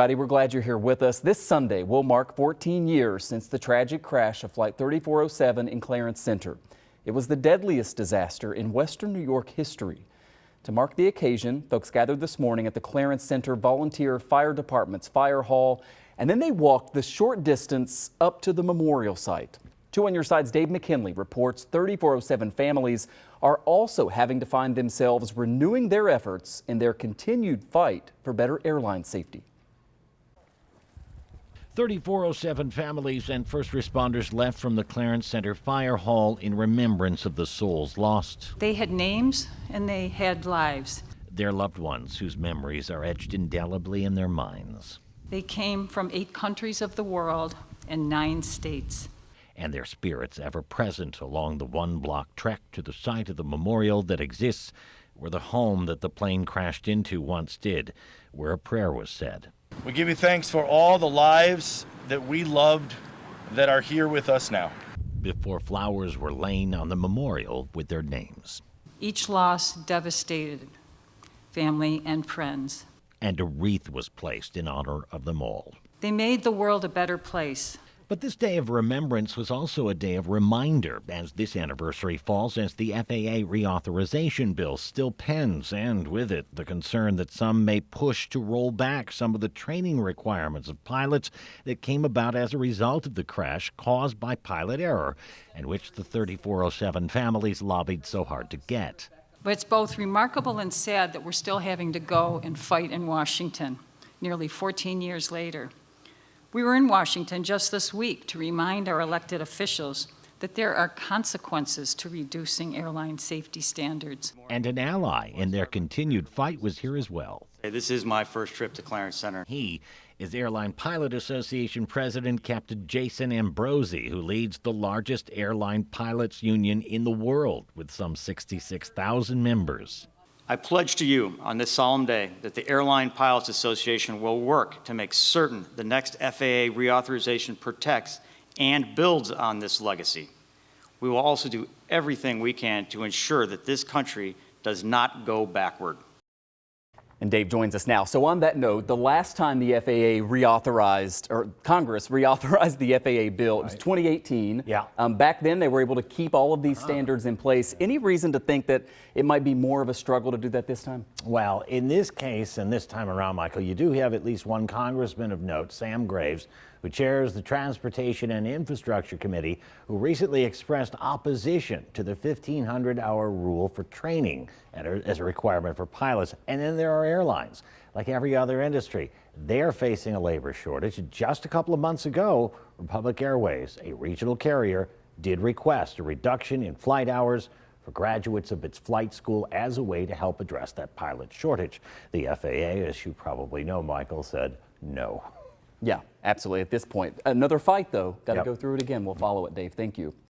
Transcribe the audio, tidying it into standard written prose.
Everybody, we're glad you're here with us. This Sunday will mark 14 years since the tragic crash of Flight 3407 in Clarence Center. It was the deadliest disaster in Western New York history. To mark the occasion, folks gathered this morning at the Clarence Center Volunteer Fire Department's fire hall, and then they walked the short distance up to the memorial site. 2 on Your Side's Dave McKinley reports 3407 families are also having to find themselves renewing their efforts in their continued fight for better airline safety. 3407 families and first responders left from the Clarence Center Fire Hall in remembrance of the souls lost. They had names and they had lives. Their loved ones whose memories are etched indelibly in their minds. They came from 8 countries of the world and 9 states. And their spirits ever present along the 1-block trek to the site of the memorial that exists where the home that the plane crashed into once did, where a prayer was said. We give you thanks for all the lives that we loved that are here with us now. Before flowers were laid on the memorial with their names. Each loss devastated family and friends. And a wreath was placed in honor of them all. They made the world a better place. But this day of remembrance was also a day of reminder, as this anniversary falls as the FAA reauthorization bill still pens, and with it the concern that some may push to roll back some of the training requirements of pilots that came about as a result of the crash caused by pilot error, and which the 3407 families lobbied so hard to get. But it's both remarkable and sad that we're still having to go and fight in Washington, nearly 14 years later. We were in Washington just this week to remind our elected officials that there are consequences to reducing airline safety standards. And an ally in their continued fight was here as well. This is my first trip to Clarence Center. He is Airline Pilot Association President Captain Jason Ambrosi, who leads the largest airline pilots union in the world with some 66,000 members. I pledge to you on this solemn day that the Airline Pilots Association will work to make certain the next FAA reauthorization protects and builds on this legacy. We will also do everything we can to ensure that this country does not go backward. And Dave joins us now. So on that note, the last time the FAA reauthorized, or Congress reauthorized the FAA bill, it was 2018. Yeah. Back then, they were able to keep all of these standards in place. Any reason to think that it might be more of a struggle to do that this time? Well, in this case and this time around, Michael, you do have at least one congressman of note, Sam Graves, who chairs the Transportation and Infrastructure Committee, who recently expressed opposition to the 1,500-hour rule for training as a requirement for pilots. And then there are airlines. Like every other industry, they're facing a labor shortage. Just a couple of months ago, Republic Airways, a regional carrier, did request a reduction in flight hours for graduates of its flight school as a way to help address that pilot shortage. The FAA, as you probably know, Michael, said no. Yeah, absolutely. At this point, another fight, though. Got to go through it again. We'll follow it, Dave. Thank you.